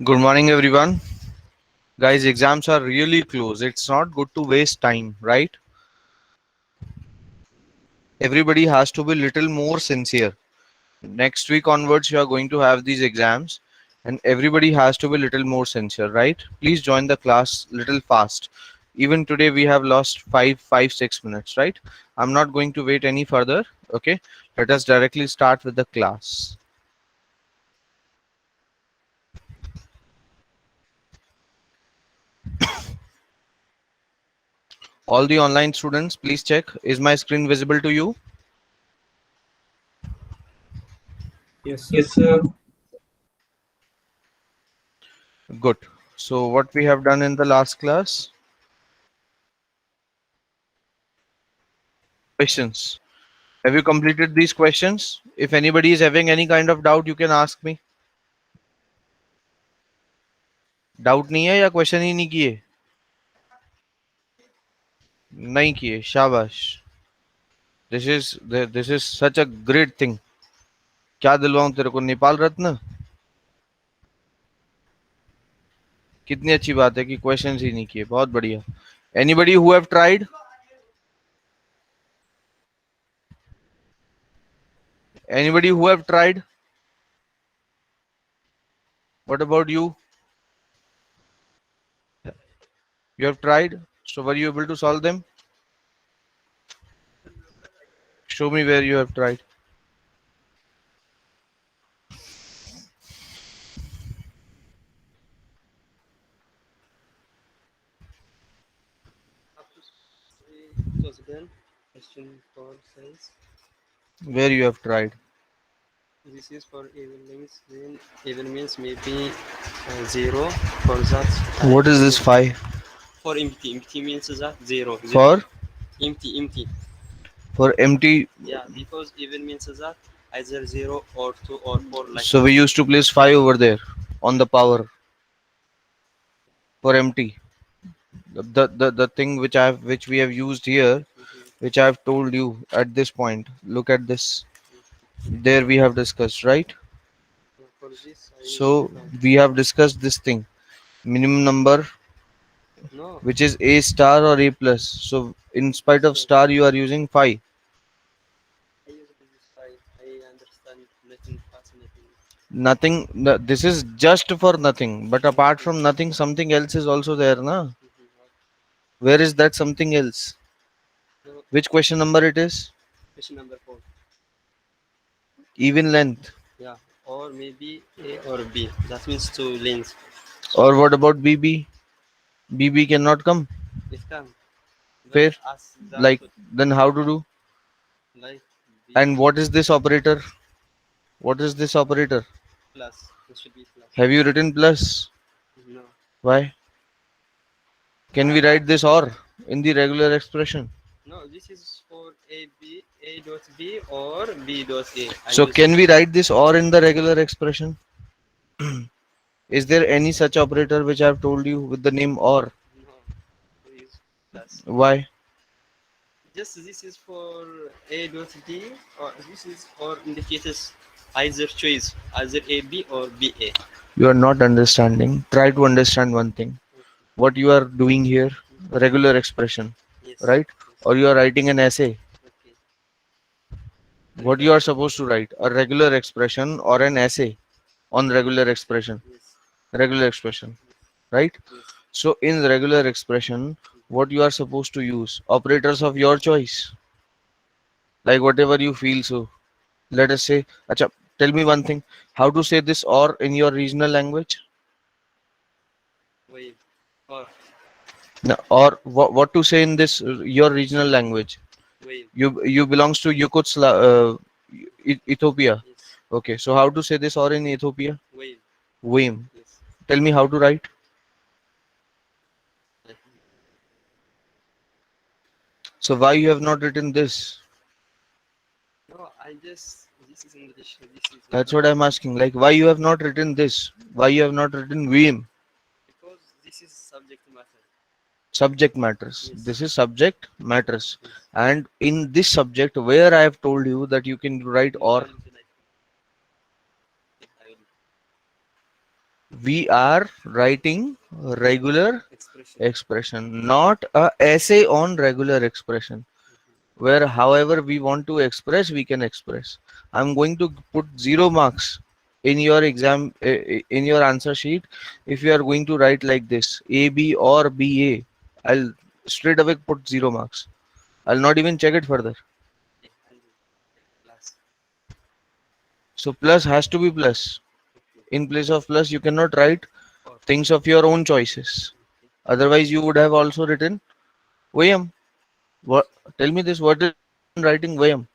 Good morning, everyone. Guys, exams are really close. It's not good to waste time, right? Everybody has to be little more sincere. Next week onwards, you are going to have these exams, and everybody has to be little more sincere, right? Please join the class little fast. Even today, we have lost 6 minutes, right? I'm not going to wait any further. Okay, let us directly start with the class. All the online students, please check. Is my screen visible to you? Yes, sir. Yes, sir. Good. So what we have done in the last class? Questions. Have you completed these questions? If anybody is having any kind of doubt, you can ask me. Doubt नहीं है या question ही नहीं किए? नहीं किए, शाबाश. This is such a great thing. क्या दिलवाऊं तेरे को, नेपाल रत्न? कितनी अच्छी बात है कि क्वेश्चंस ही नहीं किए. बहुत बढ़िया. Anybody who have tried? Anybody who have tried? What about you? You have tried? So were you able to solve them? Show me where you have tried. It was done. Question for science. Where you have tried. This is for even means. Then even means maybe zero. For that. What is this phi? For empty. Empty means that zero. For Empty. Empty. for empty. Yeah, because even means that either zero or two or four like. So we used to place phi over there on the power for empty. The thing which we have used here, which I have told you at this point. Look at this. There we have discussed, right? For this, So we have discussed this thing. Minimum number, no. which is a star or a plus. So in spite of star, you are using phi. I use this side. I understand nothing fascinating. Nothing. This is just for nothing. But apart from nothing, something else is also there, na? Where is that something else? No, Which question number it is? question number 4. Even length. Yeah, or maybe A or B. That means two lanes. Or what about BB? BB cannot come. It can. Fair. But as that Like, then how to do? like B And what is this operator? What is this operator? plus. It should be plus. Have you written plus? No. Why? Can we write this or in the regular expression? No, this is for A dot B or B dot A. So can we write this or in the regular expression? Is there any such operator which I have told you with the name or? No, please plus. Why? Just this is for A dot B, or this is for indicates either choice, either A B or B A. You are not understanding. Try to understand one thing. What you are doing here, regular expression, Yes. right? Or you are writing an essay. Okay. What you are supposed to write? A regular expression or an essay on regular expression. Yes. Regular expression, right? Yes. So in regular expression, what you are supposed to use? Operators of your choice. Like whatever you feel so. Let us say, acha, tell me one thing. How to say this or in your regional language? Wait. Or No, or what to say in this your regional language? wait. You belongs to Ethiopia. Yes. Okay, so how to say this or in Ethiopia? Wait. Wim. Yes. Tell me how to write. So why you have not written this? No, I just this is English. This is That's what I'm asking. Like why you have not written this? Why you have not written Vim? because this is subject matter. Subject matters. Yes. This is subject matters. Yes. And in this subject, where I have told you that you can write No, or, I will. We are writing regular expression. expression, not a essay on regular expression, where however we want to express, we can express. I'm going to put 0 marks in your exam, in your answer sheet, if you are going to write like this, A, B or B, A. I'll straight away put 0 marks. I'll not even check it further. Okay, I'll do class. So plus has to be plus. Okay. In place of plus, you cannot write Or things of your own choices. okay. Otherwise, you would have also written Vayam. What? Tell me this. What is in writing Vayam?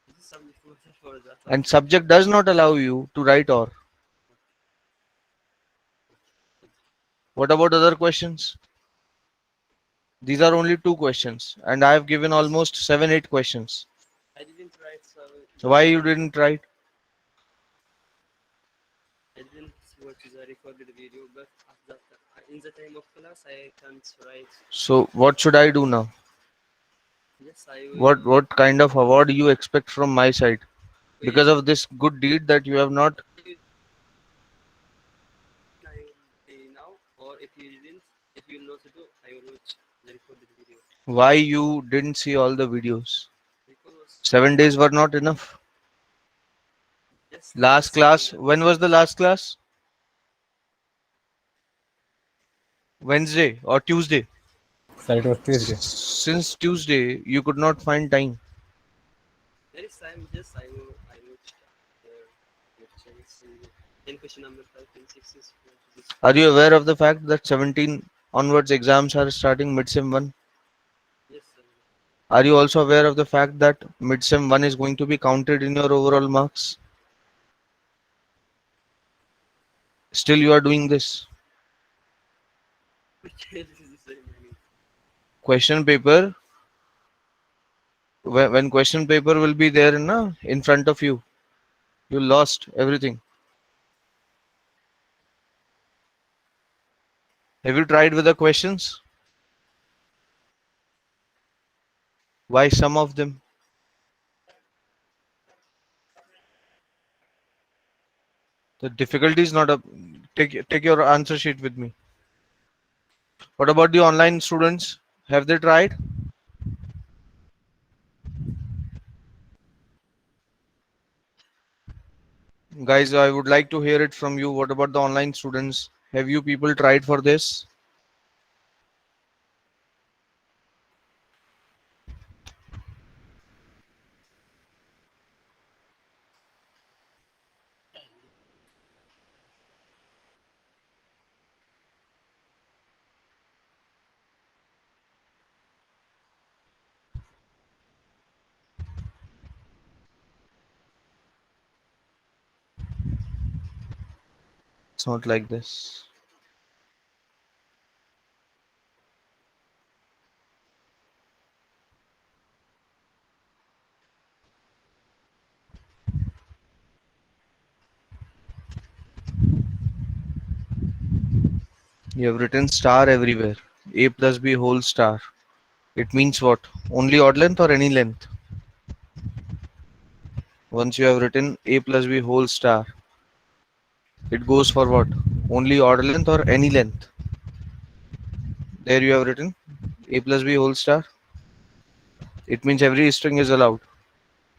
This is some information for the And topic. subject does not allow you to write or. What about other questions? These are only two questions, and I have given Yes, almost 7, 8 questions. I didn't write, so So why you I didn't write? I didn't watch the recorded video, but at that in the time of class, I can't write. So what should I do now? Yes, I What kind of award you expect from my side will. because of this good deed that you have not? I will pay now, or if you didn't, if you will not do, I will watch the recorded video. Why you didn't see all the videos? Because 7 days were not enough. yes, there is Last something class. else. When was the last class? Wednesday or Tuesday? Sir, it was Tuesday. Since Tuesday, you could not find time. There is time. Yes, I watched their lectures. In question number 5 and 6 is this. Are you aware of the fact that 17 onwards exams are starting mid-sem 1? Yes, Are you also aware of the fact that mid-sem 1 is going to be counted in your overall marks? Still you are doing this. okay, this is the same. I mean, Question paper, when question paper will be there in front of you, you lost everything. Have you tried with the questions? Why some of them? The difficulty is not a. Take your answer sheet with me. What about the online students? Have they tried? Guys, I would like to hear it from you. What about the online students? Have you people tried for this? It's not like this. You have written star everywhere. A plus B whole star. It means what? Only odd length or any length? Once you have written A plus B whole star, it goes for what? Only odd length or any length? There you have written A plus B whole star. It means every string is allowed.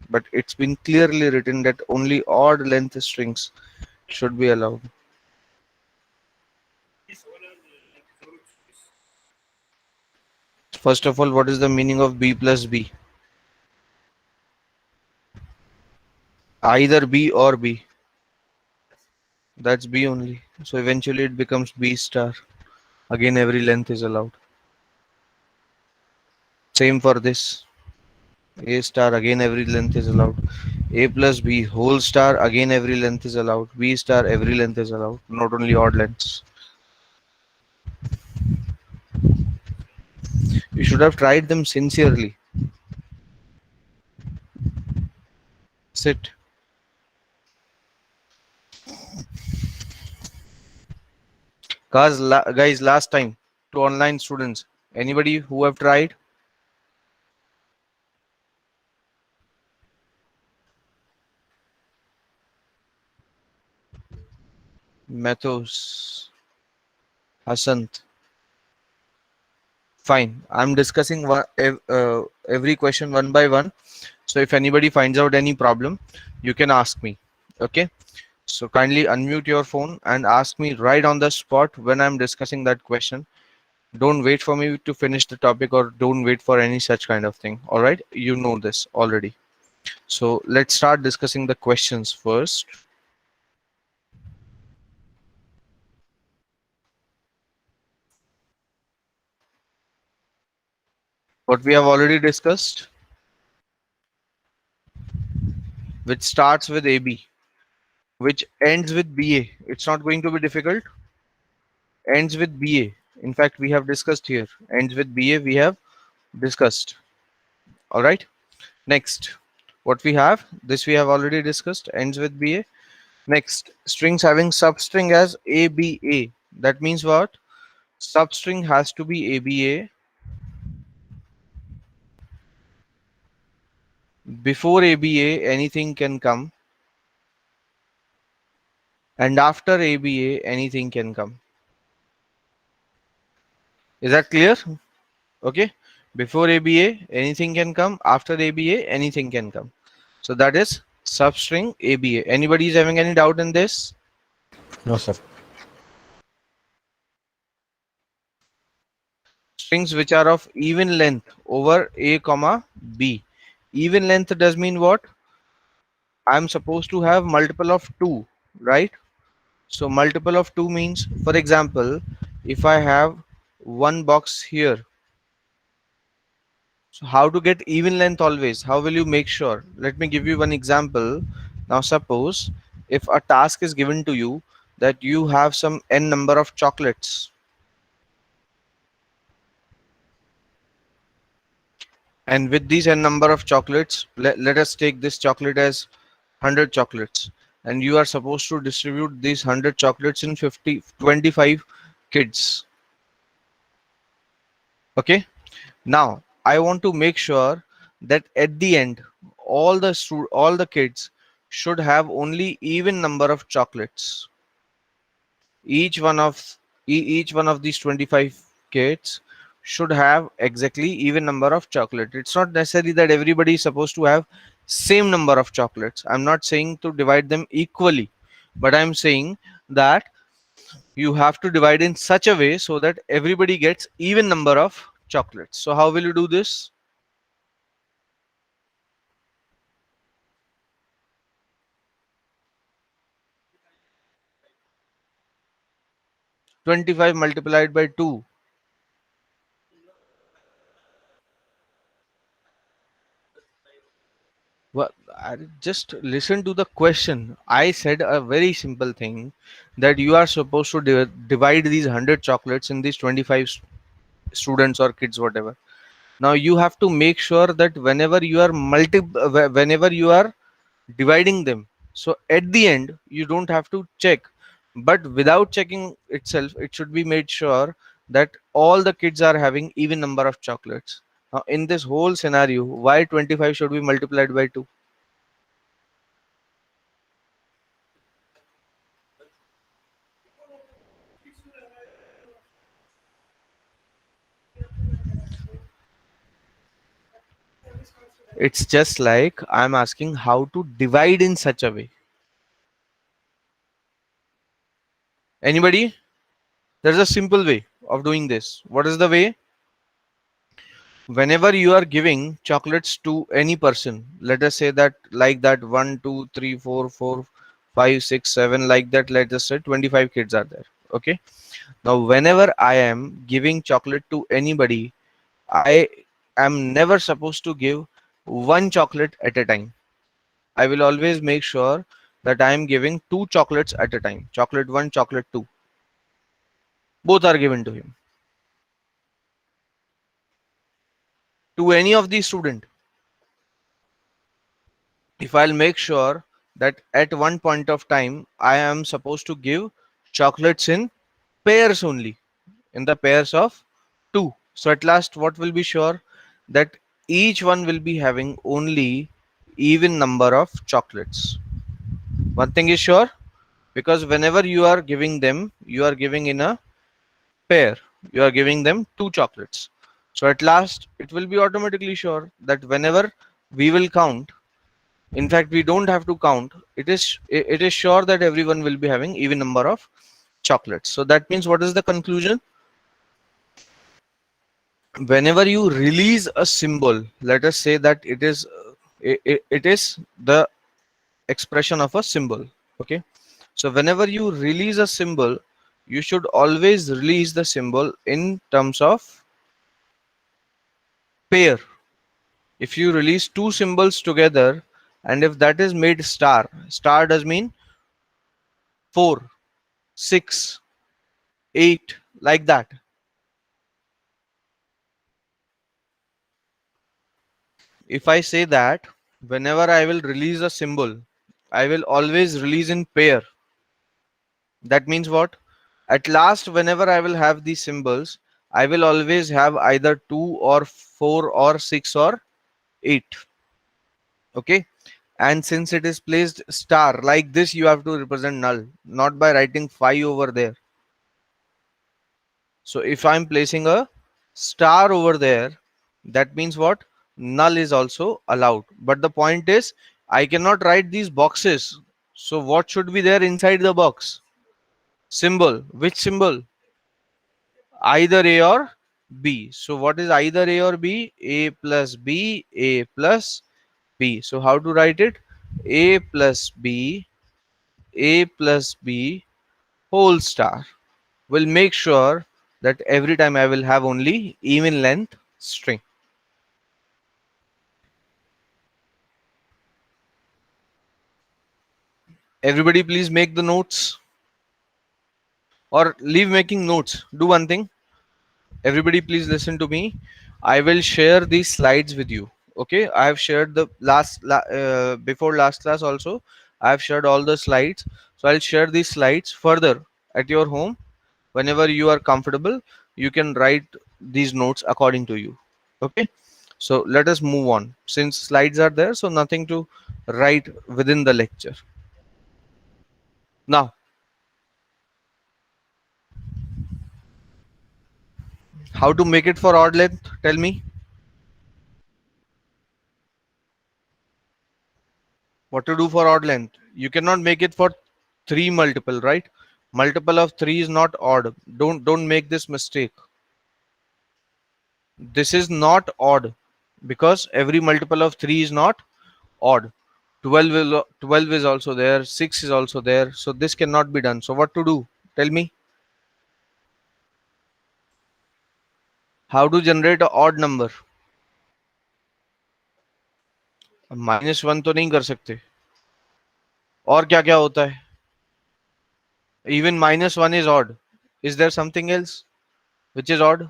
But it's been clearly written that only odd length strings should be allowed. First of all, what is the meaning of B plus B? Either B or B. That's B only. So eventually it becomes B star. Again, every length is allowed. Same for this. A star, again every length is allowed. A plus B whole star, again every length is allowed. B star, every length is allowed. Not only odd lengths. You should have tried them sincerely. Sit. Guys, last time to online students. Anybody who have tried? Mathos, Hasant. Fine. I'm discussing every question one by one. So if anybody finds out any problem, you can ask me. Okay. So kindly unmute your phone and ask me right on the spot when I'm discussing that question. Don't wait for me to finish the topic or don't wait for any such kind of thing. All right. You know this already. So let's start discussing the questions first. What we have already discussed, which starts with AB, which ends with BA. It's not going to be difficult. Ends with BA. In fact, we have discussed here. Ends with BA, we have discussed. All right. Next, what we have, this we have already discussed, ends with BA. Next, strings having substring as ABA. That means what? Substring has to be ABA. Before ABA, anything can come. And after ABA, anything can come. Is that clear? Okay. Before ABA, anything can come. After ABA, anything can come. So that is substring ABA. Anybody is having any doubt in this? No, sir. Strings which are of even length over A comma B. Even length does mean what? I'm supposed to have multiple of 2, right? So multiple of 2 means, for example, if I have one box here, so how to get even length always? How will you make sure? Let me give you one example. Now suppose if a task is given to you that you have some n number of chocolates, and with these n number of chocolates, let us take this chocolate as 100 chocolates, and you are supposed to distribute these 100 chocolates in 25 kids. Okay. Now I want to make sure that at the end all the kids should have only even number of chocolates. Each one of each one of these 25 kids should have exactly even number of chocolate. It's not necessary that everybody is supposed to have same number of chocolates. I'm not saying to divide them equally, but I'm saying that you have to divide in such a way so that everybody gets even number of chocolates. So how will you do this? 25 multiplied by 2. Well, just listen to the question. I said a very simple thing, that you are supposed to divide these 100 chocolates in these 25 students or kids, whatever. Now you have to make sure that whenever you are dividing them, so at the end you don't have to check, but without checking itself, it should be made sure that all the kids are having even number of chocolates. Now in this whole scenario, why 25 should be multiplied by 2? It's just like I'm asking how to divide in such a way. Anybody? There's a simple way of doing this. What is the way? Whenever you are giving chocolates to any person, let us say that like that 1, 2, 3, 4, 4, 5, 6, 7, like that, let us say 25 kids are there. Okay. Now, whenever I am giving chocolate to anybody, I am never supposed to give one chocolate at a time. I will always make sure that I am giving 2 chocolates at a time. Chocolate 1, chocolate 2. Both are given to him. To any of the student, if I'll make sure that at one point of time I am supposed to give chocolates in pairs only, in the pairs of 2. So at last what will be sure? That each one will be having only even number of chocolates. One thing is sure, because whenever you are giving them, you are giving in a pair. You are giving them two chocolates. So at last, it will be automatically sure that whenever we will count, in fact, we don't have to count. It is sure that everyone will be having even number of chocolates. So that means what is the conclusion? Whenever you release a symbol, let us say that it is the expression of a symbol. Okay, so whenever you release a symbol, you should always release the symbol in terms of pair. If you release two symbols together, and if that is made star, star does mean 4, 6, 8, like that. If I say that whenever I will release a symbol, I will always release in pair. That means what? At last, whenever I will have these symbols, I will always have either 2 or 4 or 6 or 8. Okay. And since it is placed star like this, you have to represent null, not by writing 5 over there. So if I'm placing a star over there, that means what? Null is also allowed. But the point is, I cannot write these boxes. So what should be there inside the box? Symbol. Which symbol? Either A or B. So what is either A or B? A plus B, A plus B. So how to write it? A plus B, A plus B whole star will make sure that every time I will have only even length string. Everybody please make the notes or leave making notes. Do one thing. Everybody please listen to me. I will share these slides with you. Okay, I have shared the before last class also. I have shared all the slides. So I'll share these slides further at your home. Whenever you are comfortable, you can write these notes according to you. Okay, so let us move on. Since slides are there, so nothing to write within the lecture. Now, how to make it for odd length? Tell me. What to do for odd length? You cannot make it for 3 multiple, right? Multiple of 3 is not odd. Don't make this mistake. This is not odd because every multiple of 3 is not odd. 12 is also there, 6 is also there, so this cannot be done. So what to do? Tell me. How to generate a odd number? -1 तो नहीं कर सकते. और क्या क्या होता है? Even -1 is odd. Is there something else which is odd?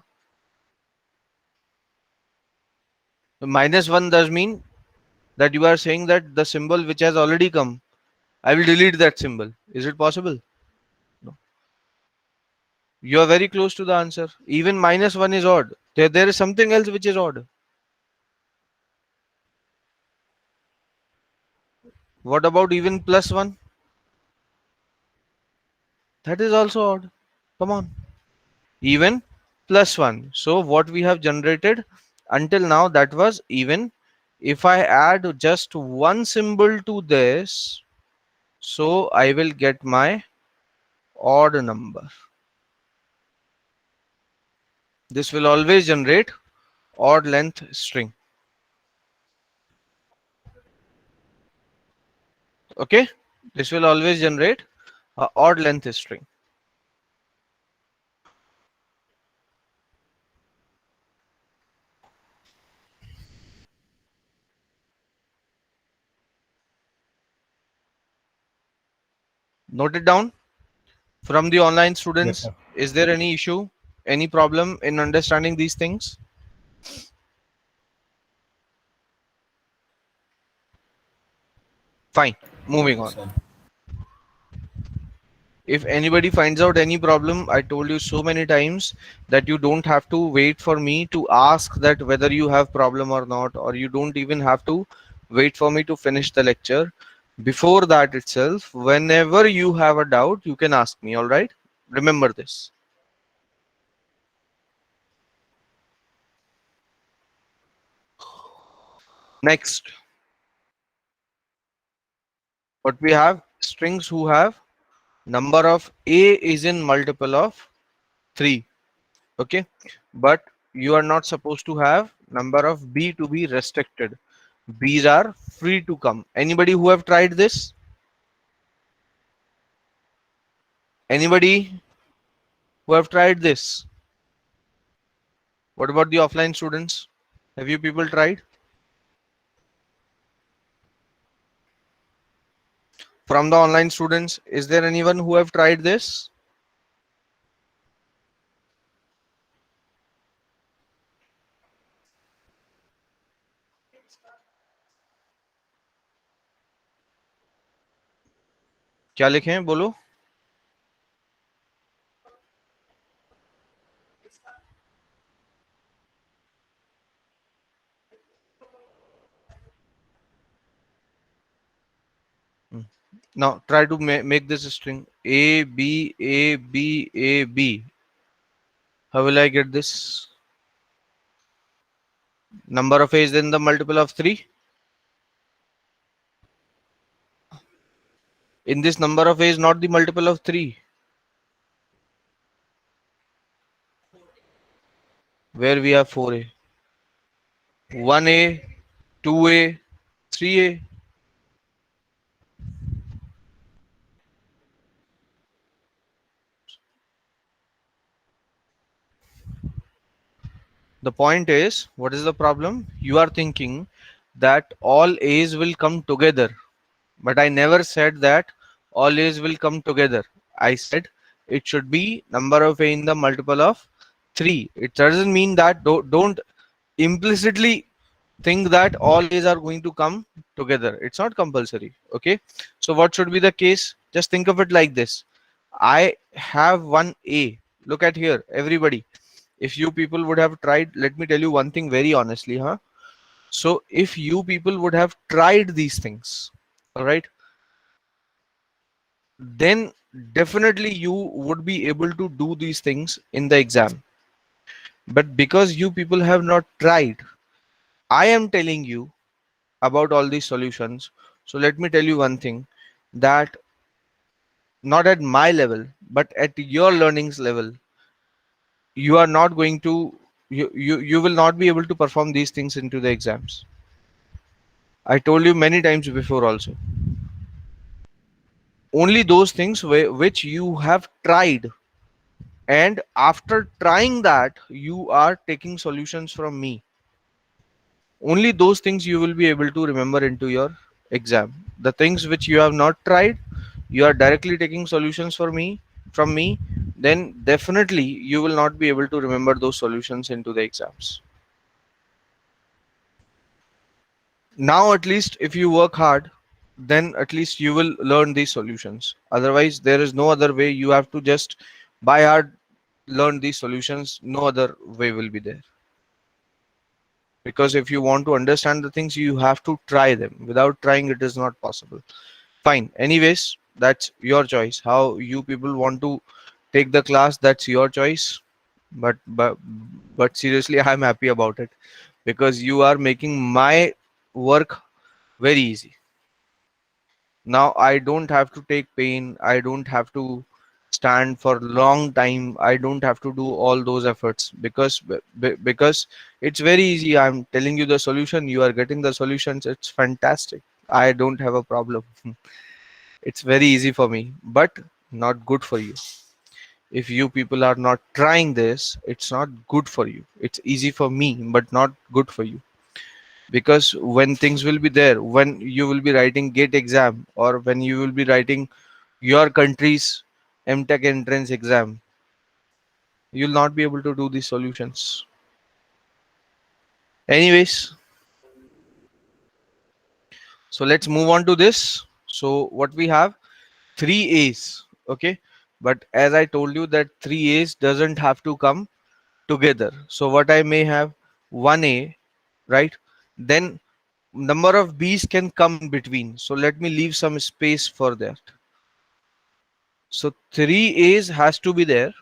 -1 does mean that you are saying that the symbol which has already come, I will delete that symbol. Is it possible? No. You are very close to the answer. Even -1 is odd. There is something else which is odd. What about even +1? That is also odd. Come on. Even +1. So what we have generated until now, that was even. If I add just one symbol to this, so I will get my odd number. This will always generate odd length string. Okay, this will always generate a odd length string. Note it down. From the online Yes, students, sir. is there any issue, any problem in understanding these things? Fine, moving on. Sir. If anybody finds out any problem, I told you so many times that you don't have to wait for me to ask that whether you have problem or not, or you don't even have to wait for me to finish the lecture. Before that itself, whenever you have a doubt, you can ask me, all right? Remember this. Next, what we have, strings who have number of A is in multiple of 3, okay? But you are not supposed to have number of B to be restricted. B's are free to come. Anybody who have tried this? Anybody who have tried this? What about the offline students? Have you people tried? From the online students, is there anyone who have tried this? क्या लिखें बोलो? Now try to make this a string A B A B A B. How will I get this? Number of A is then the multiple of 3. In this number of A is not the multiple of 3. Where we have 4A. 1A, 2A, 3A. The point is, what is the problem? You are thinking that all A's will come together. But I never said that all A's will come together. I said it should be number of A in the multiple of 3. It doesn't mean that don't implicitly think that all A's are going to come together. It's not compulsory. Okay. So what should be the case? Just think of it like this. I have one A. Look at here, everybody. If you people would have tried, let me tell you one thing very honestly, huh? So if you people would have tried these things, all right, then definitely you would be able to do these things in the exam. But because you people have not tried, I am telling you about all these solutions. So let me tell you one thing, that not at my level, but at your learnings level, you are not going to, you will not be able to perform these things into the exams. I told you many times before also. Only those things which you have tried, and after trying that you are taking solutions from me, only those things you will be able to remember into your exam. The things which you have not tried, you are directly taking solutions for me from me, then definitely you will not be able to remember those solutions into the exams. Now at least if you work hard, then at least you will learn these solutions. Otherwise there is no other way. You have to just by hard learn these solutions. No other way will be there. Because if you want to understand the things, you have to try them. Without trying, it is not possible. Fine. Anyways, that's your choice. How you people want to take the class, that's your choice. But seriously, I'm happy about it because you are making my work very easy. Now I don't have to take pain. I don't have to stand for long time. I don't have to do all those efforts because it's very easy. I'm telling you the solution, you are getting the solutions. It's fantastic. I don't have a problem. It's very easy for me, but not good for you. If you people are not trying this, it's not good for you. It's easy for me but not good for you. Because when things will be there, when you will be writing gate exam, or when you will be writing your country's MTech entrance exam, you'll not be able to do these solutions. Anyways, so let's move on to this. So what we have, 3 A's, okay? But as I told you that 3 A's doesn't have to come together. So what I may have, 1A, right? Then number of B's can come in between. So let me leave some space for that. So 3A's has to be there.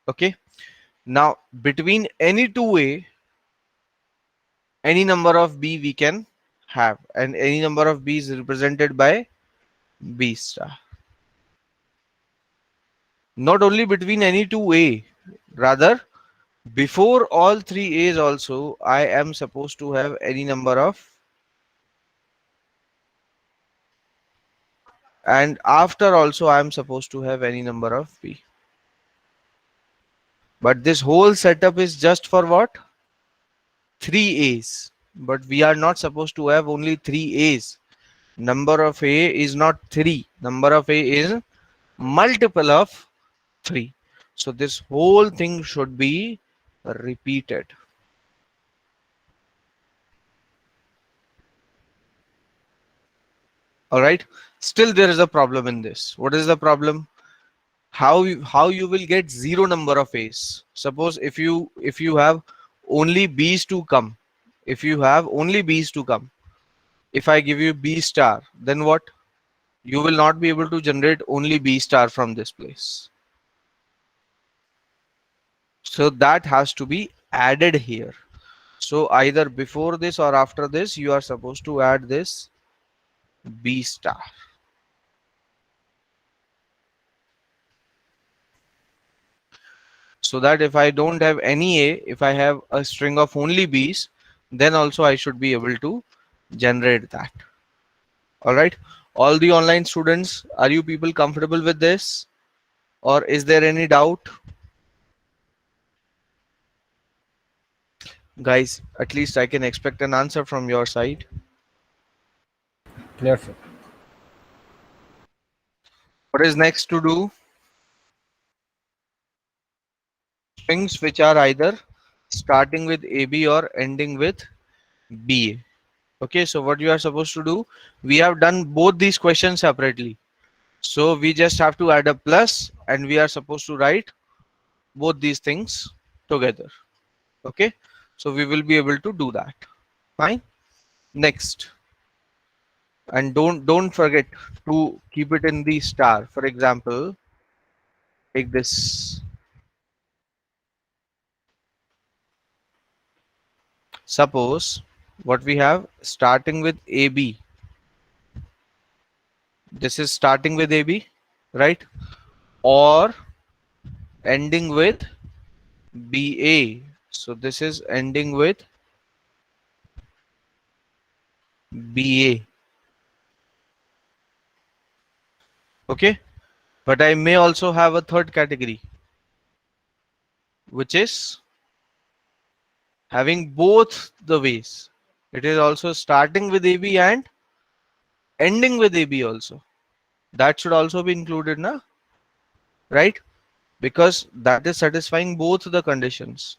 Okay. Now between any 2A, any number of B we can have, and any number of B is represented by B star. Not only between any 2A, rather before all 3A's also, I am supposed to have any number of, and after also I am supposed to have any number of B. But this whole setup is just for what? 3A's. But we are not supposed to have only 3A's. Number of A is not 3. Number of A is multiple of 3. So this whole thing should be repeated. All right. Still there is a problem in this. What is the problem? How you will get zero number of A's? Suppose if you have only B's to come, if you have only B's to come, if I give you B star, then what? You will not be able to generate only B star from this place. So that has to be added here. So either before this or after this, you are supposed to add this B star. So that if I don't have any A, if I have a string of only B's, then also I should be able to generate that. All right. All the online students, are you people comfortable with this? Or is there any doubt? Guys, at least I can expect an answer from your side. Clear, sir. What is next to do? Strings which are either starting with AB or ending with BA. Okay, so what you are supposed to do, we have done both these questions separately. So we just have to add a plus and we are supposed to write both these things together. Okay, so we will be able to do that. Fine. Next. And don't forget to keep it in the star. For example, take this. Suppose what we have starting with AB. This is starting with AB, right? Or ending with BA. So this is ending with BA. Okay. But I may also have a third category, which is having both the ways. It is also starting with AB and ending with AB also. That should also be included, na? Right? Because that is satisfying both the conditions.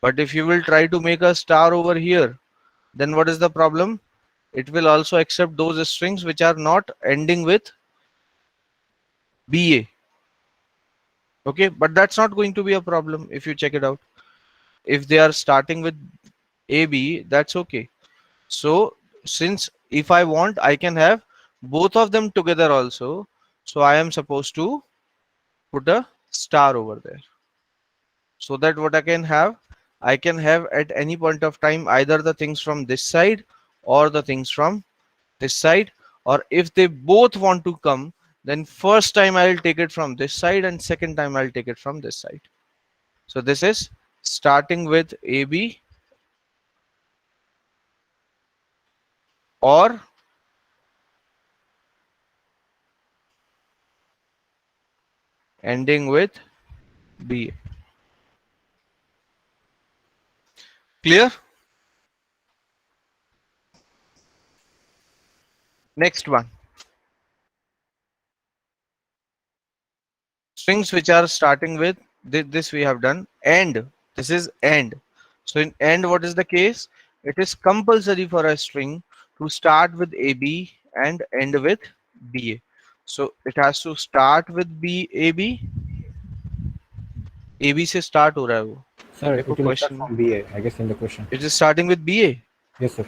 But if you will try to make a star over here, then what is the problem? It will also accept those strings which are not ending with BA. Okay, but that's not going to be a problem if you check it out. If they are starting with AB, that's okay. So since if I want, I can have both of them together also. So I am supposed to put a star over there. So that what I can have at any point of time either the things from this side or the things from this side. Or if they both want to come, then first time I'll take it from this side and second time I'll take it from this side. So this is starting with AB or ending with BA. Clear? Next one. Strings which are starting with this we have done end. This is end. So in end, what is the case? It is compulsory for a string to start with AB and end with BA. So it has to start with AB. AB से start हो रहा है वो. Sir, देखो it will start question में. from BA, I guess, in the question. It is starting with BA. Yes, sir.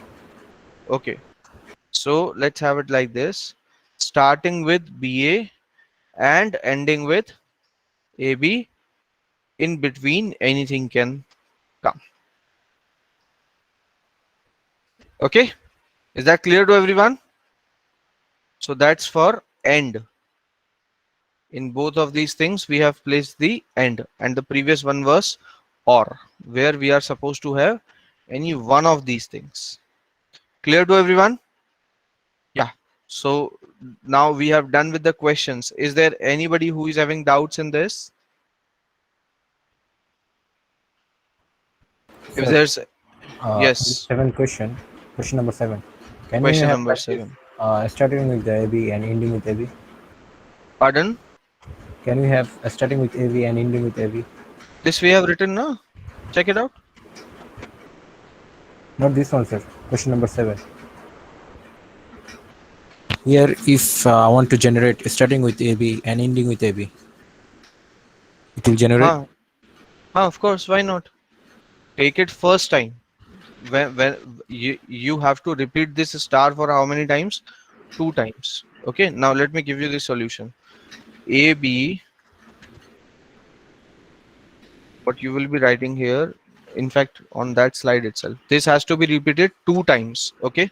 Okay. So let's have it like this. Starting with BA and ending with AB. In between, anything can come. Okay. Is that clear to everyone? So that's for end. In both of these things, we have placed the end, and the previous one was or, where we are supposed to have any one of these things. Clear to everyone? Yeah. So now we have done with the questions. Is there anybody who is having doubts in this? If Sir, there's, in the yes, seventh question, question number 7. Can we question have number like this, 7. starting with the AB and ending with AB? Pardon? Can we have starting with AB and ending with AB? This we have written now. Check it out. Not this one, sir. Question number 7. Here, if I want to generate starting with AB and ending with AB, it will generate. Huh? Huh, of course, why not? Take it first time. When you have to repeat this star for how many times? 2 times. Okay, now let me give you the solution. AB, what you will be writing here, in fact, on that slide itself, this has to be repeated 2 times. Okay,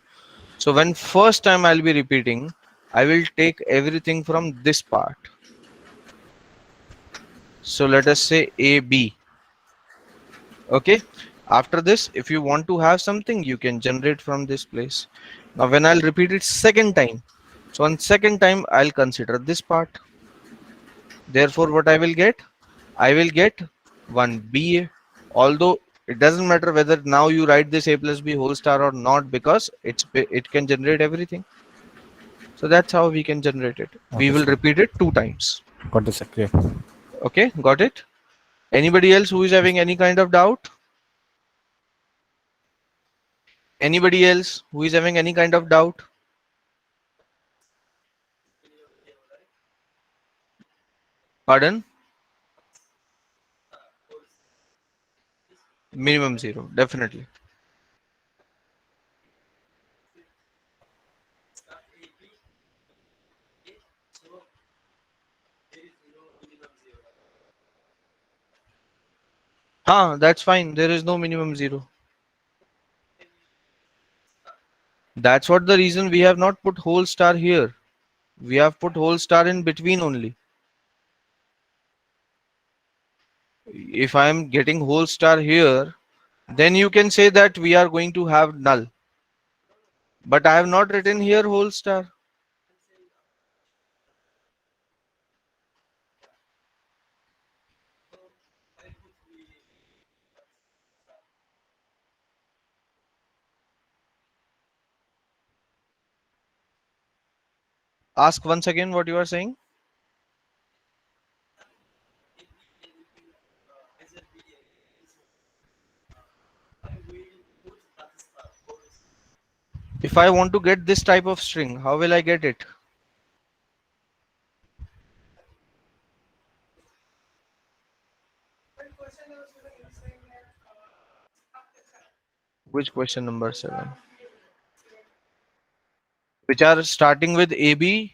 so when first time I'll be repeating, I will take everything from this part. So let us say AB. Okay, after this, if you want to have something, you can generate from this place. Now when I'll repeat it second time, so on second time I'll consider this part. Therefore what I will get one BA, although it doesn't matter whether now you write this A plus B whole star or not, because it can generate everything. So that's how we can generate it. We Okay, will sir. repeat it 2 times. Got this, sir. Clear. Okay, got it? Anybody else who is having any kind of doubt? Anybody else who is having any kind of doubt? Pardon? Minimum zero, definitely. That's fine. There is no minimum zero. That's what the reason we have not put whole star here. We have put whole star in between only. If I am getting whole star here, then you can say that we are going to have null. But I have not written here whole star. Ask once again what you are saying. If I want to get this type of string, how will I get it? Which question number 7? Which are starting with AB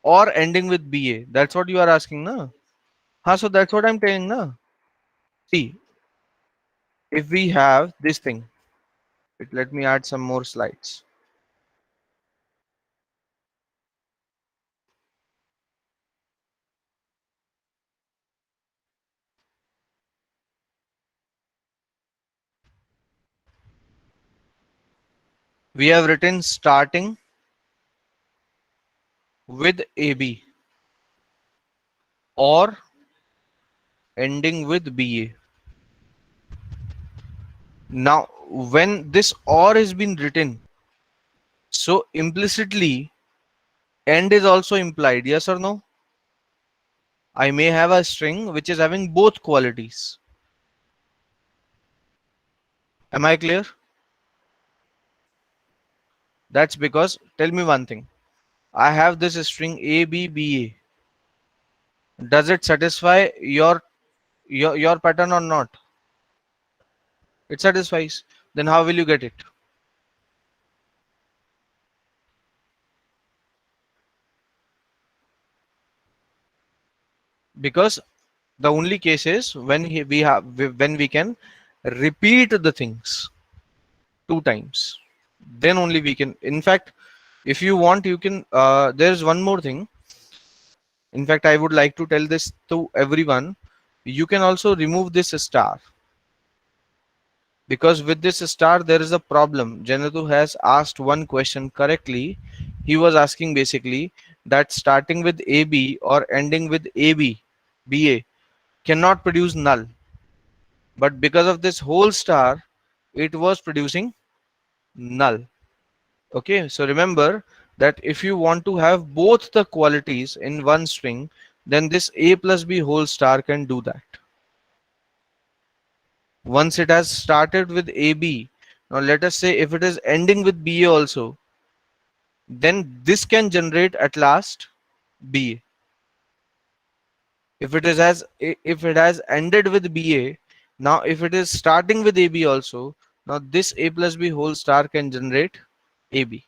or ending with BA? That's what you are asking, na? So that's what I'm telling, na? See, if we have this thing, let me add some more slides. We have written starting with AB or ending with BA. Now, when this or has been written, so implicitly end is also implied, yes or no? I may have a string which is having both qualities. Am I clear? That's because, tell me one thing. I have this string ABBA. Does it satisfy your pattern or not? It satisfies. Then how will you get it? because the only case is when when we can repeat the things two times, then only we can. In fact, if you want, you can. There's one more thing. In fact, I would like to tell this to everyone. You can also remove this star, because with this star there is a problem. Janatu has asked one question correctly. He was asking basically that starting with AB or ending with BA cannot produce null, but because of this whole star, it was producing null. Okay, so remember that if you want to have both the qualities in one string, then this A plus B whole star can do that. Once it has started with AB, now let us say if it is ending with BA also, then this can generate at last BA. If it has ended with BA, now if it is starting with AB also, now this A plus B whole star can generate AB.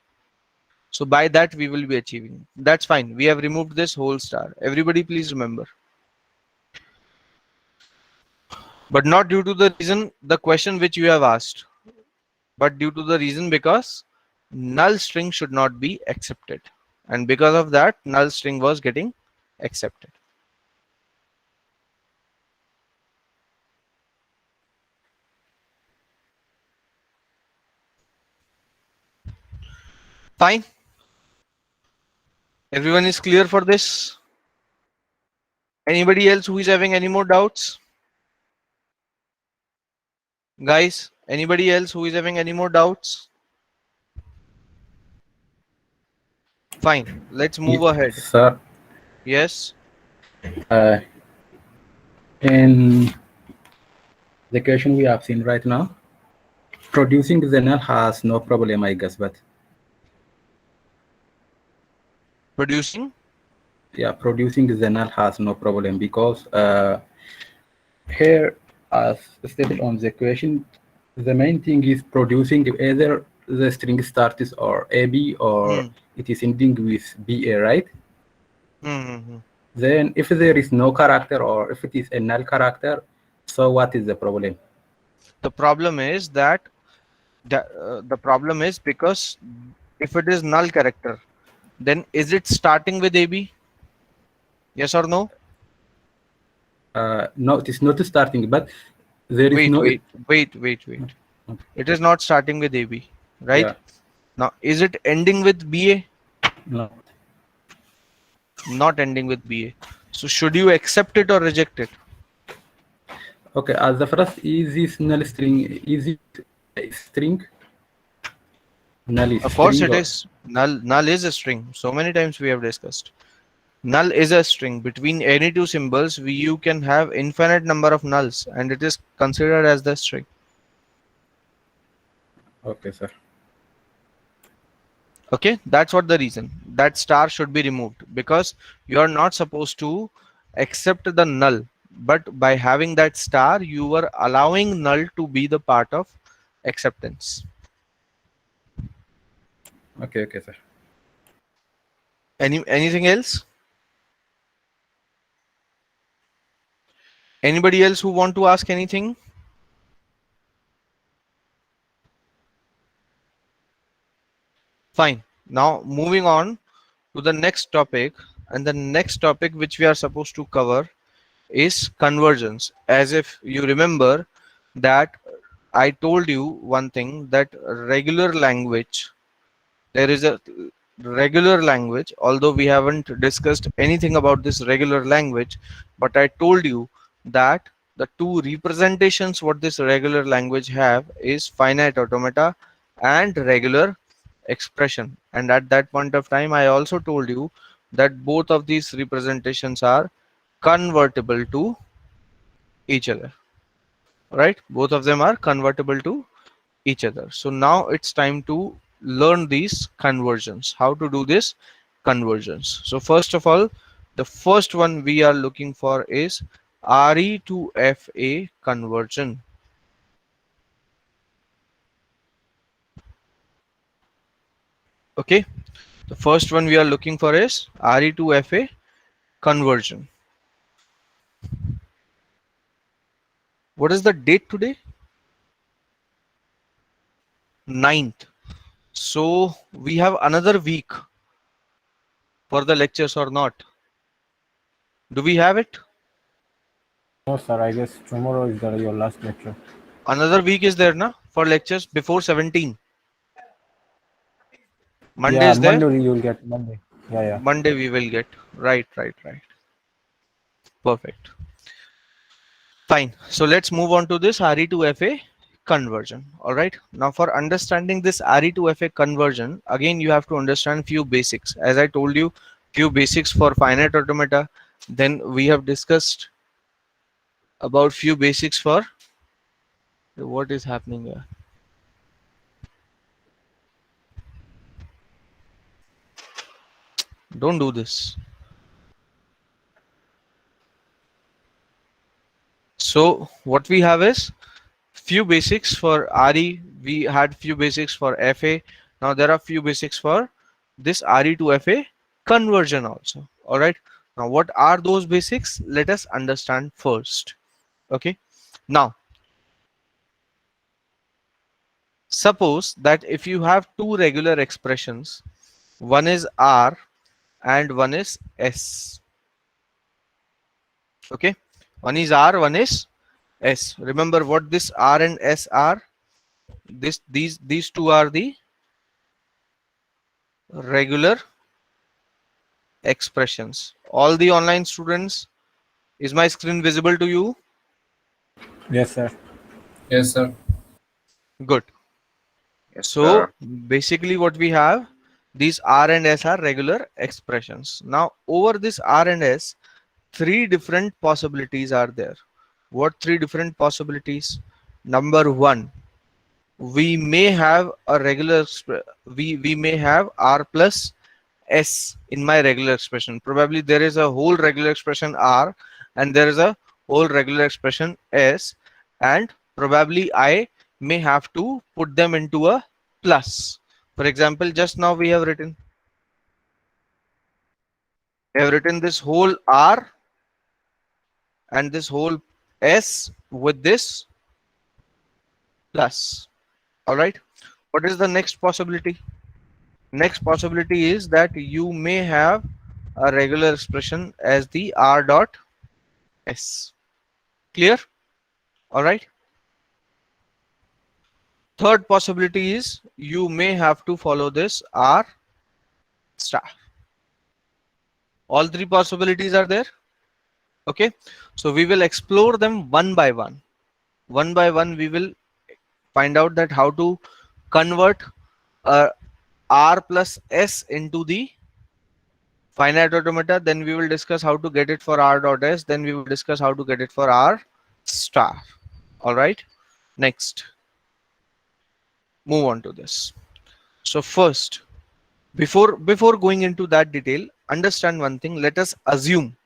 So by that we will be achieving. That's fine. We have removed this whole star. Everybody please remember. But not due to the reason, the question which you have asked, but due to the reason because null string should not be accepted. And because of that, null string was getting accepted. Fine. Everyone is clear for this? Anybody else who is having any more doubts? Guys, anybody else who is having any more doubts? Fine. Let's move ahead. Sir, Yes. in the question we have seen right now, producing the null has no problem, I guess, but Producing? yeah, producing the null has no problem because here, as stated on the question, the main thing is producing either the string starts or AB or it is ending with BA, right? Then if there is no character or if it is a null character, so what is the problem? The problem is that the problem is because if it is null character, then is it starting with AB? Yes or no? No, it is not starting, but there is no. Wait. It is not starting with AB, right? Yeah. Now, is it ending with BA? No. Not ending with BA. So should you accept it or reject it? Okay, as the first is this null string, is it a string? Null is Of course string it or- is. Null is a string. So many times we have discussed. Null is a string. Between any two symbols, you can have infinite number of nulls and it is considered as the string. Okay, sir. Okay, that's what the reason. That star should be removed because you are not supposed to accept the null. But by having that star, you are allowing null to be the part of acceptance. Okay, sir. Anything else? Anybody else who want to ask anything? Fine. Now moving on to the next topic, and the next topic which we are supposed to cover is convergence. As if you remember that I told you one thing, that regular language, there is a regular language, although we haven't discussed anything about this regular language, but I told you that the two representations what this regular language have is finite automata and regular expression. And at that point of time, I also told you that both of these representations are convertible to each other, right? Both of them are convertible to each other. So now it's time to learn these conversions, how to do this conversions. So first of all, the first one we are looking for is RE to FA conversion. Okay, the first one we are looking for is RE to FA conversion. What is the date today? 9th. So we have another week for the lectures or not? Do we have it? No, sir. I guess tomorrow is your last lecture. Another week is there na for lectures before 17. Monday Yeah, is there. Monday you'll get Monday. Yeah. Monday we will get. Right. Perfect. Fine. So let's move on to this RE to FA conversion. All right. Now for understanding this RE to FA conversion, again you have to understand few basics. As I told you, few basics for finite automata. Then we have discussed about few basics for what is happening here. Don't do this. So what we have is few basics for RE. We had few basics for FA. Now there are few basics for this RE to FA conversion also. All right. Now what are those basics? Let us understand first. Okay. Now suppose that if you have two regular expressions, one is R and one is S. Okay. One is R, one is S. Remember what this R and S are? These two are the regular expressions. All the online students, is my screen visible to you? Yes, sir. Yes, sir. Good. Yes, So basically what we have, these R and S are regular expressions. Now over this R and S, three different possibilities are there. What three different possibilities? Number one, we may have a we may have R plus S in my regular expression. Probably there is a whole regular expression R and there is a whole regular expression S, and probably I may have to put them into a plus. For example, just now we have written this whole R and this whole S with this plus. All right. What is the next possibility? Next possibility is that you may have a regular expression as the R dot S. Clear? All right. Third possibility is you may have to follow this R star. All three possibilities are there. Okay. So we will explore them one by one. One by one, we will find out that how to convert R plus S into the finite automata. Then we will discuss how to get it for R dot S. Then we will discuss how to get it for R star. All right. Next, move on to this. So first, before going into that detail, understand one thing. Let us assume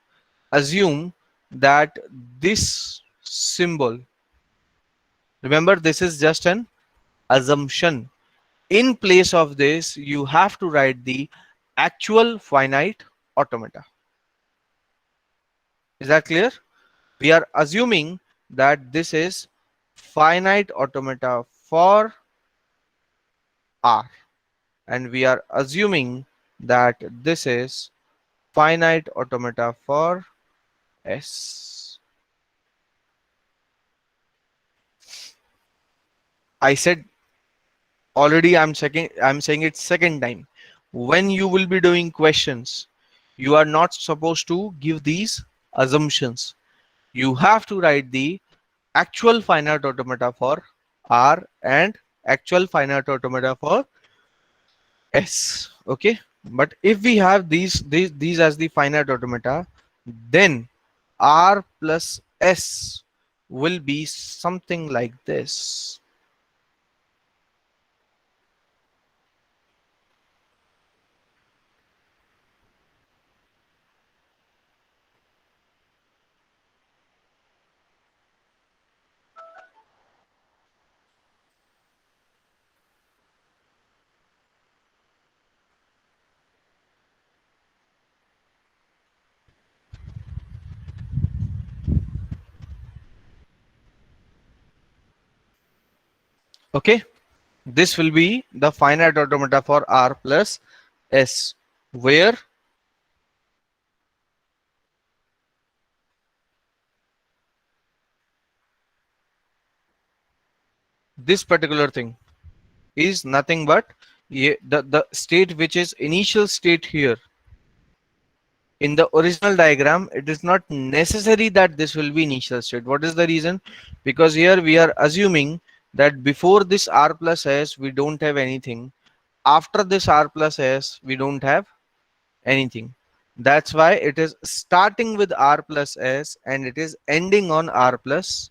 that this symbol, remember this is just an assumption. In place of this, you have to write the actual finite automata. Is that clear? We are assuming that this is finite automata for R, and we are assuming that this is finite automata for S. I said already, I'm saying it second time. When you will be doing questions, you are not supposed to give these assumptions. You have to write the actual finite automata for R and actual finite automata for S. Okay. But if we have these as the finite automata, then R plus S will be something like this. Okay, this will be the finite automata for R plus S, where this particular thing is nothing but the state which is initial state here. In the original diagram, it is not necessary that this will be initial state. What is the reason? Because here we are assuming that before this R plus S, we don't have anything. After this R plus S, we don't have anything. That's why it is starting with R plus S and it is ending on R plus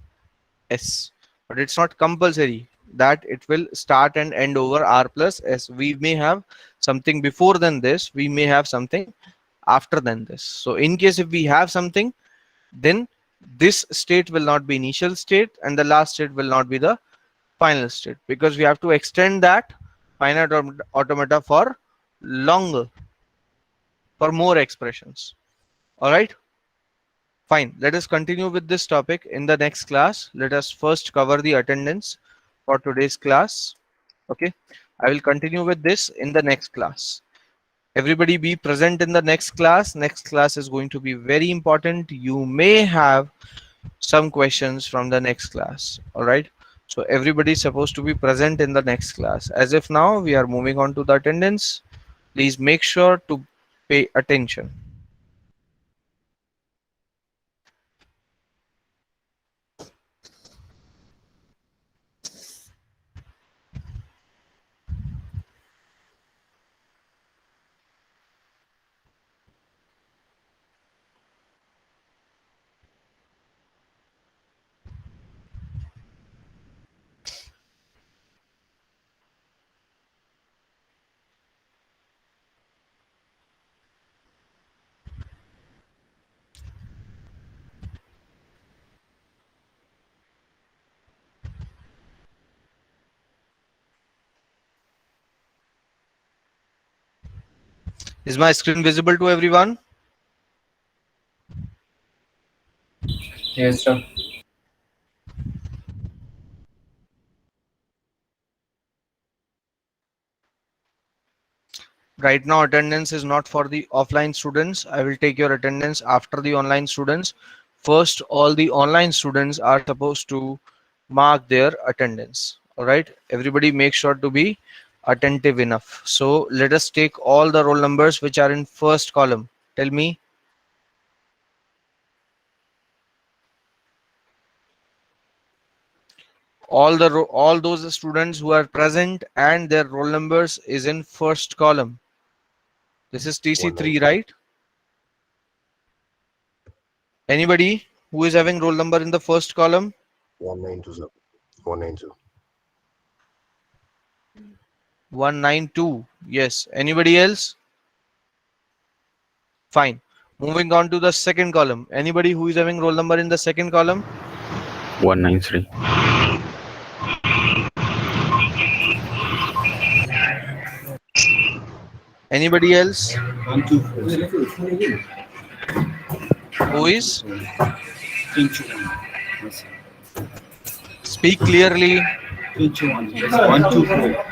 S. But it's not compulsory that it will start and end over R plus S. We may have something before than this. We may have something after than this. So in case if we have something, then this state will not be initial state and the last state will not be the final state, because we have to extend that finite automata for longer, for more expressions. All right, fine. Let us continue with this topic in the next class. Let us first cover the attendance for today's class. Okay, I will continue with this in the next class. Everybody be present in the next class. Next class is going to be very important. You may have some questions from the next class. All right, so everybody is supposed to be present in the next class. As if now we are moving on to the attendance, please make sure to pay attention. Is my screen visible to everyone? Yes, sir. Right now attendance is not for the offline students. I will take your attendance after the online students. First, all the online students are supposed to mark their attendance. All right, everybody make sure to be attentive enough. So let us take all the roll numbers which are in first column. Tell me. All those students who are present and their roll numbers is in first column. This is TC3, right? Anybody who is having roll number in the first column? 192, sir. 192. 192. Yes. Anybody else? Fine. Moving on to the second column. Anybody who is having roll number in the second column? 193. Anybody else? 124. Who is? Speak clearly. 124.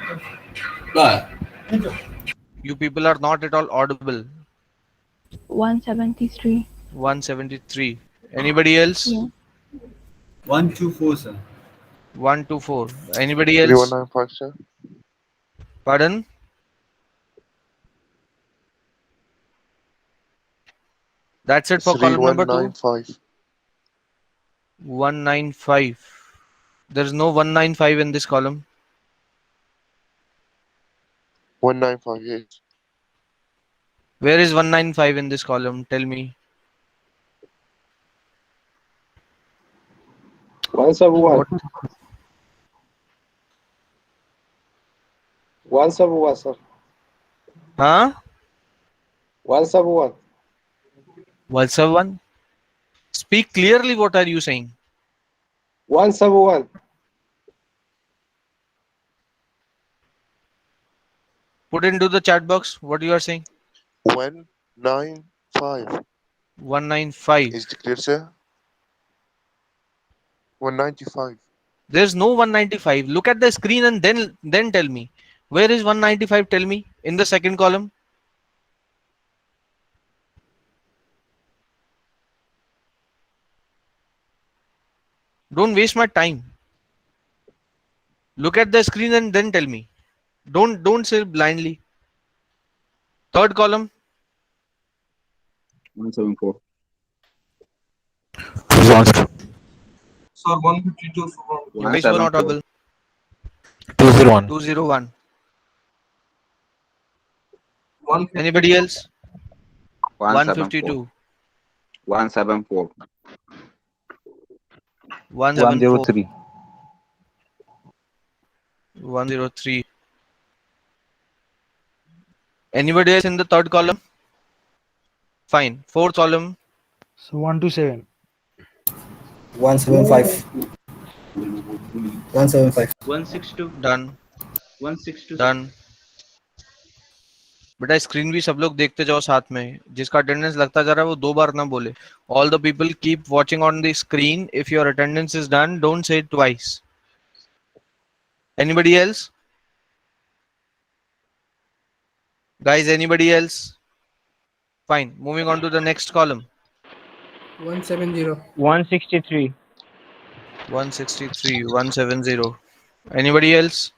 You people are not at all audible. 173. 173. Anybody else? Yeah. 124, sir. 124. Anybody else? 3195, sir. Pardon? That's it for column number 2. 3195. 195. There is no 195 in this column. 195, yes. Where is 195 in this column? Tell me. 171. 171, sir. Huh? 171. 171? Speak clearly. What are you saying? 171. Put into the chat box what you are saying. 195. 195. Is it clear, sir? 195. There's no 195. Look at the screen and then tell me. Where is 195? Tell me in the second column. Don't waste my time. Look at the screen and then tell me. Don't say blindly. Third column. 174. Sir, 152. You guys were not audible. 201. 201. 152. Anybody else? 174. 152. 174. 174. 103. Anybody else in the third column? Fine. Fourth column. So 127. 175. 175. 162. Done. 162. Done. बेटा screen भी सब लोग देखते जाओ साथ में. जिसका attendance लगता जा रहा है वो दो बार ना बोले. All the people keep watching on the screen. If your attendance is done, don't say it twice. Anybody else? Guys, anybody else? Fine. Moving on to the next column. 170. 163. 163, 170. Anybody else?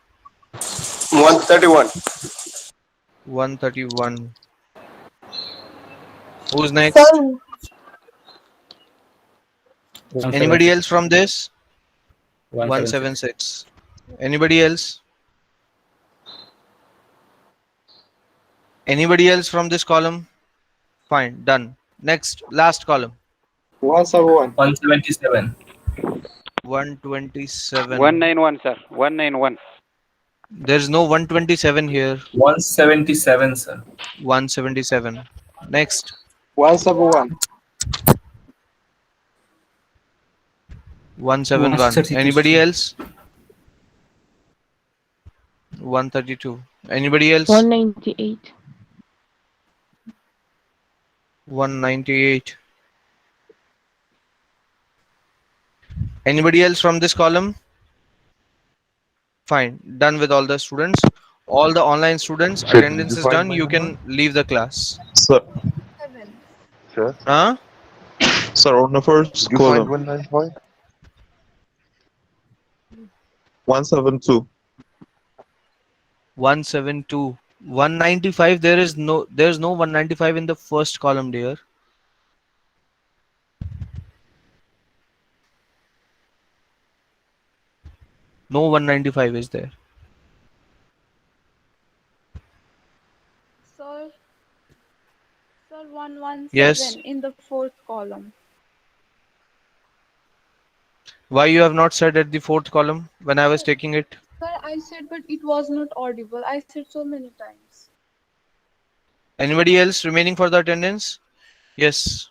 131. 131. Who's next? Anybody else from this? 176. Anybody else? Anybody else from this column? Fine, done. Next, last column. 171. 177. 127. 191, sir. 191. There's no 127 here. 177, sir. 177. Next. 171. 171. Anybody else? 132. Anybody else? 198. 198. Anybody else from this column? Fine. Done with all the students. All the online students, Sir, attendance is define done. my You number. can leave the class. Sir. Sir. Huh? Sir, on the first You find column, 195? 172. 172. 195. There's no 195 in the first column, dear. No 195 is there. Sir, 117 Yes. in the fourth column. Why you have not said at the fourth column when I was taking it? Sir, I said, but it was not audible. I said so many times. Anybody else remaining for the attendance? Yes.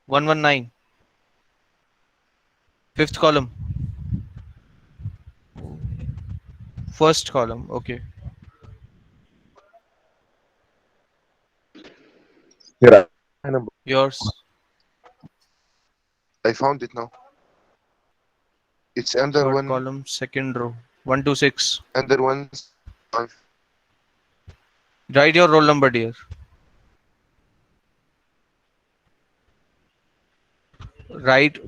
119. Fifth column. First column. Okay. Here, my number. Yours. I found it now. It's under Third one, column, second row. 126. under 1. Write your roll number, dear.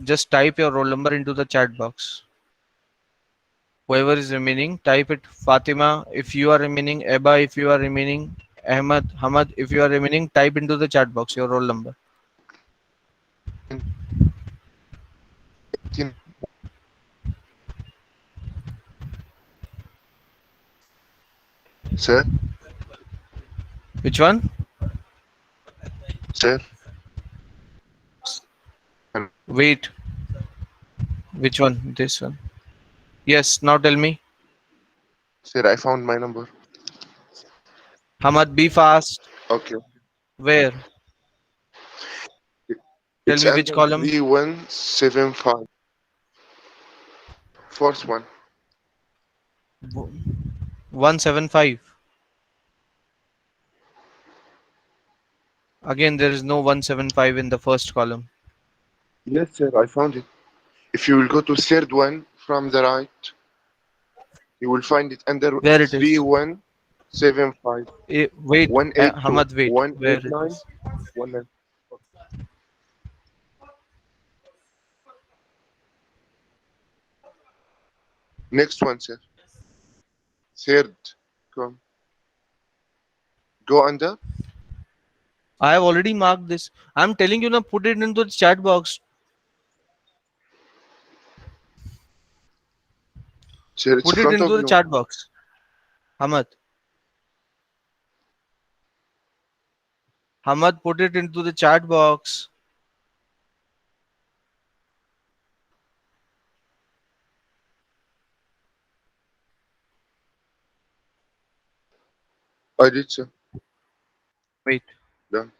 Just type your roll number into the chat box. Whoever is remaining, type it. Fatima, if you are remaining. Eba, if you are remaining. Ahmad, Hamad, if you are remaining, type into the chat box your roll number. Sir, Which one? sir, Wait. Which one? This one. Yes, now tell me. sir, I found my number. Hamad, be fast. Okay. Where? Tell me which column? 175. First one. 175. Again, there is no 175 in the first column. Yes, sir, I found it. If you will go to third one from the right, you will find it under Where it is? 3175. Wait, 182, Hamad, wait. Where it 189, is? 19. Next one, sir. Third. Come. Go under. I have already marked this. I'm telling you now, put it into the chat box. Sir, it's Put in it front of into the you. chat box. Hamad. Hamad, put it into the chat box. I did, sir. Wait. Done.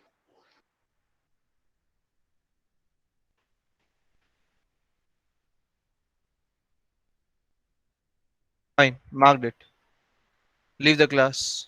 Fine. Marked it. Leave the class.